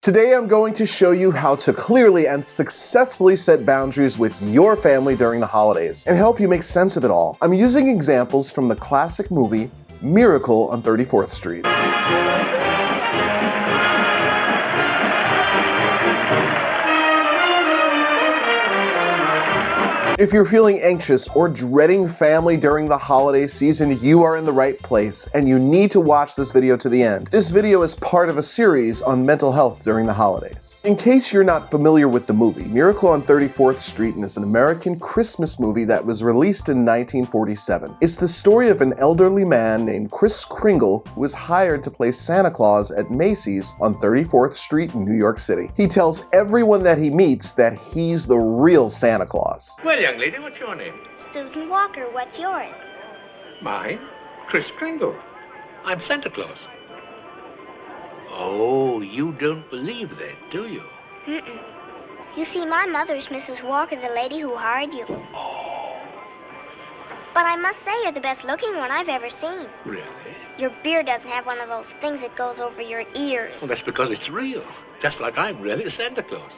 Today I'm going to show you how to clearly and successfully set boundaries with your family during the holidays and help you make sense of it all. I'm using examples from the classic movie Miracle on 34th Street. If you're feeling anxious or dreading family during the holiday season, you are in the right place and you need to watch this video to the end. This video is part of a series on mental health during the holidays. In case you're not familiar with the movie, Miracle on 34th Street is an American Christmas movie that was released in 1947. It's the story of an elderly man named Kris Kringle who is hired to play Santa Claus at Macy's on 34th Street in New York City. He tells everyone that he meets that he's the real Santa Claus. Well, young lady, what's your name? Susan Walker, what's yours? Mine? Kris Kringle. I'm Santa Claus. Oh, you don't believe that, do you? Mm-mm. You see, my mother's Mrs. Walker, the lady who hired you. Oh. But I must say you're the best looking one I've ever seen. Really? Your beard doesn't have one of those things that goes over your ears. Well, that's because it's real. Just like I'm really Santa Claus.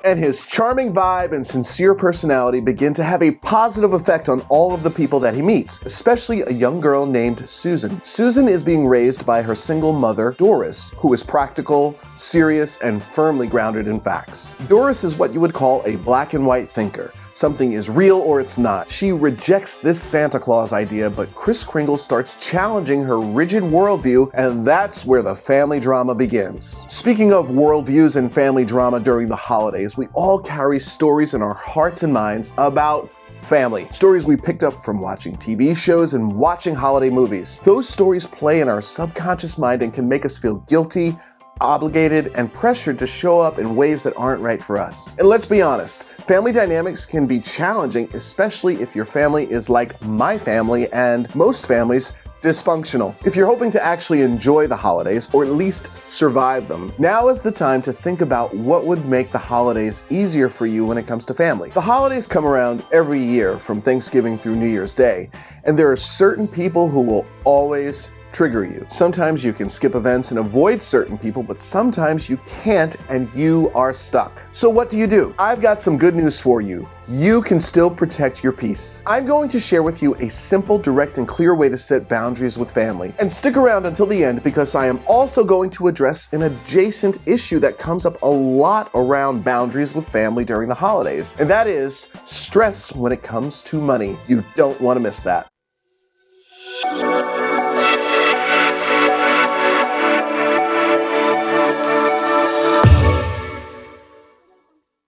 And his charming vibe and sincere personality begin to have a positive effect on all of the people that he meets, especially a young girl named Susan. Susan is being raised by her single mother, Doris, who is practical, serious, and firmly grounded in facts. Doris is what you would call a black and white thinker. Something is real or it's not. She rejects this Santa Claus idea, but Kris Kringle starts challenging her rigid worldview, and that's where the family drama begins. Speaking of worldviews and family drama during the holidays, we all carry stories in our hearts and minds about family. Stories we picked up from watching TV shows and watching holiday movies. Those stories play in our subconscious mind and can make us feel guilty, obligated, and pressured to show up in ways that aren't right for us. And let's be honest, family dynamics can be challenging, especially if your family is like my family and most families, dysfunctional. If you're hoping to actually enjoy the holidays, or at least survive them, now is the time to think about what would make the holidays easier for you when it comes to family. The holidays come around every year from Thanksgiving through New Year's Day, and there are certain people who will always trigger you. Sometimes you can skip events and avoid certain people, but sometimes you can't and you are stuck. So what do? I've got some good news for you. You can still protect your peace. I'm going to share with you a simple, direct, and clear way to set boundaries with family. And stick around until the end because I am also going to address an adjacent issue that comes up a lot around boundaries with family during the holidays, and that is stress when it comes to money. You don't want to miss that.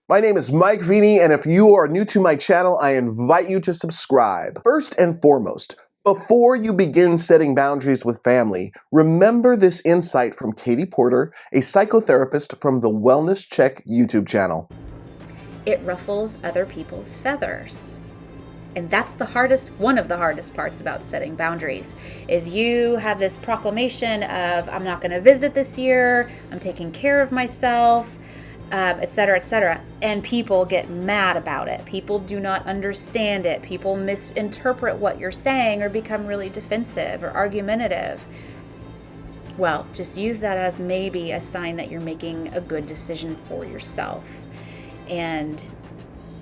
My name is Mike Veny, and if you are new to my channel, I invite you to subscribe. First and foremost, before you begin setting boundaries with family, remember this insight from Katie Porter, a psychotherapist from the Wellness Check YouTube channel. It ruffles other people's feathers. And that's one of the hardest parts about setting boundaries, is you have this proclamation of, I'm not gonna visit this year, I'm taking care of myself, etc., etc. And people get mad about it. People do not understand it. People misinterpret what you're saying or become really defensive or argumentative. Well, just use that as maybe a sign that you're making a good decision for yourself. And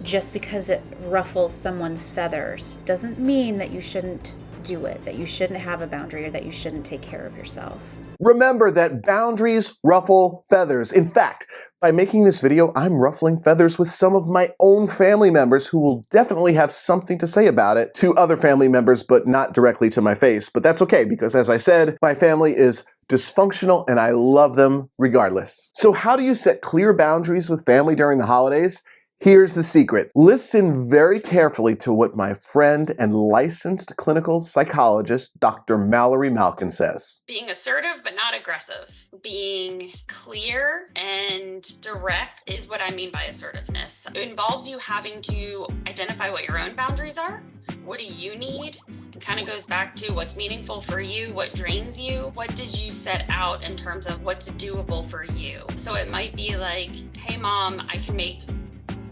just because it ruffles someone's feathers doesn't mean that you shouldn't do it, that you shouldn't have a boundary, or that you shouldn't take care of yourself. Remember that boundaries ruffle feathers. In fact, by making this video, I'm ruffling feathers with some of my own family members who will definitely have something to say about it to other family members, but not directly to my face. But that's okay, because as I said, my family is dysfunctional and I love them regardless. So how do you set clear boundaries with family during the holidays? Here's the secret. Listen very carefully to what my friend and licensed clinical psychologist, Dr. Mallory Malkin says. Being assertive but not aggressive. Being clear and direct is what I mean by assertiveness. It involves you having to identify what your own boundaries are. What do you need? It kind of goes back to what's meaningful for you, what drains you, what did you set out in terms of what's doable for you. So it might be like, hey mom, I can make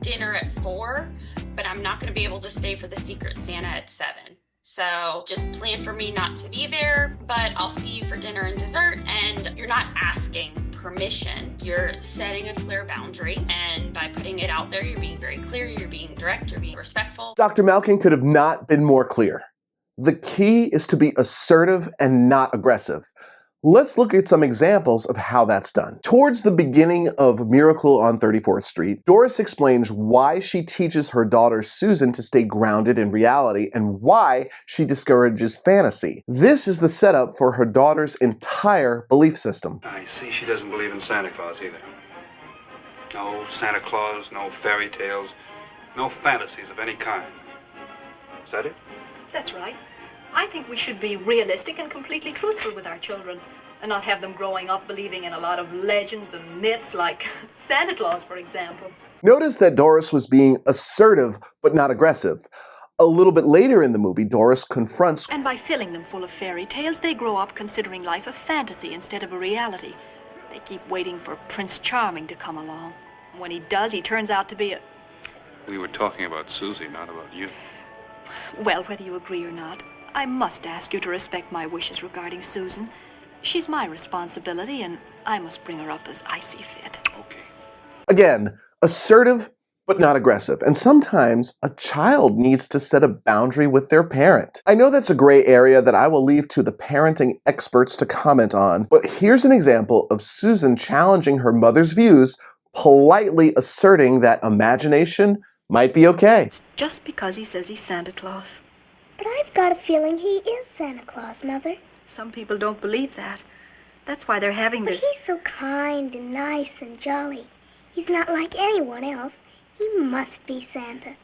dinner at 4, but I'm not going to be able to stay for the Secret Santa at 7. So just plan for me not to be there, but I'll see you for dinner and dessert, and you're not asking permission. You're setting a clear boundary, and by putting it out there, you're being very clear, you're being direct, you're being respectful. Dr. Malkin could have not been more clear. The key is to be assertive and not aggressive. Let's look at some examples of how that's done. Towards the beginning of Miracle on 34th Street, Doris explains why she teaches her daughter Susan to stay grounded in reality and why she discourages fantasy. This is the setup for her daughter's entire belief system. I see she doesn't believe in Santa Claus either. No Santa Claus, no fairy tales, no fantasies of any kind. Is that it? That's right. I think we should be realistic and completely truthful with our children and not have them growing up believing in a lot of legends and myths like Santa Claus, for example. Notice that Doris was being assertive but not aggressive. A little bit later in the movie, Doris confronts, And by filling them full of fairy tales, they grow up considering life a fantasy instead of a reality. They keep waiting for Prince Charming to come along. When he does, he turns out to be a... We were talking about Susie, not about you. Well, whether you agree or not, I must ask you to respect my wishes regarding Susan. She's my responsibility, and I must bring her up as I see fit. Okay. again, assertive but not aggressive. And sometimes a child needs to set a boundary with their parent. I know that's a gray area that I will leave to the parenting experts to comment on, but here's an example of Susan challenging her mother's views, politely asserting that imagination might be okay. It's just because he says he's Santa Claus. But I've got a feeling he is Santa Claus, Mother. Some people don't believe that. That's why they're having But this... he's so kind and nice and jolly. He's not like anyone else. He must be Santa.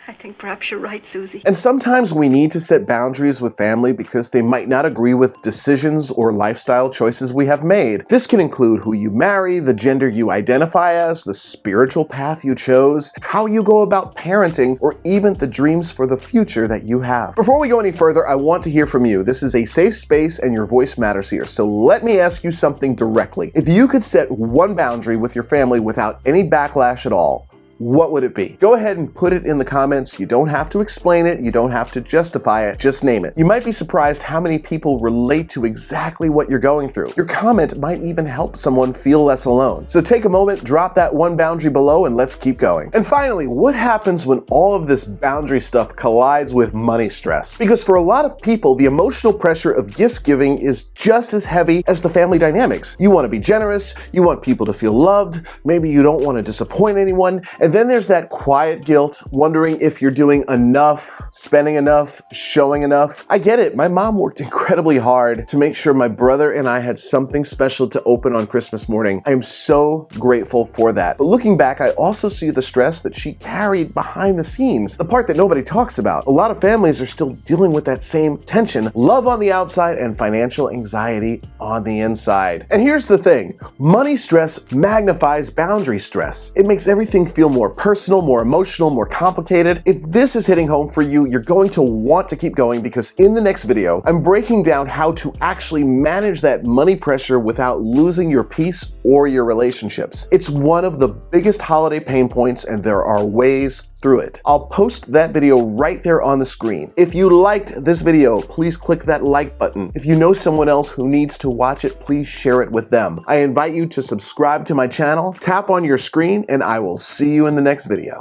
I think perhaps you're right, Susie. And sometimes we need to set boundaries with family because they might not agree with decisions or lifestyle choices we have made. This can include who you marry, the gender you identify as, the spiritual path you chose, how you go about parenting, or even the dreams for the future that you have. Before we go any further, I want to hear from you. This is a safe space and your voice matters here. So let me ask you something directly. If you could set one boundary with your family without any backlash at all, what would it be? Go ahead and put it in the comments. You don't have to explain it. You don't have to justify it. Just name it. You might be surprised how many people relate to exactly what you're going through. Your comment might even help someone feel less alone. So take a moment, drop that one boundary below, and let's keep going. And finally, what happens when all of this boundary stuff collides with money stress? Because for a lot of people, the emotional pressure of gift giving is just as heavy as the family dynamics. You want to be generous. You want people to feel loved. Maybe you don't want to disappoint anyone. And then there's that quiet guilt, wondering if you're doing enough, spending enough, showing enough. I get it. My mom worked incredibly hard to make sure my brother and I had something special to open on Christmas morning. I am so grateful for that. But looking back, I also see the stress that she carried behind the scenes, the part that nobody talks about. A lot of families are still dealing with that same tension, love on the outside and financial anxiety on the inside. And here's the thing, money stress magnifies boundary stress. It makes everything feel more personal, more emotional, more complicated. If this is hitting home for you, you're going to want to keep going because in the next video, I'm breaking down how to actually manage that money pressure without losing your peace or your relationships. It's one of the biggest holiday pain points and there are ways through it. I'll post that video right there on the screen. If you liked this video, please click that like button. If you know someone else who needs to watch it, please share it with them. I invite you to subscribe to my channel, tap on your screen, and I will see you in the next video.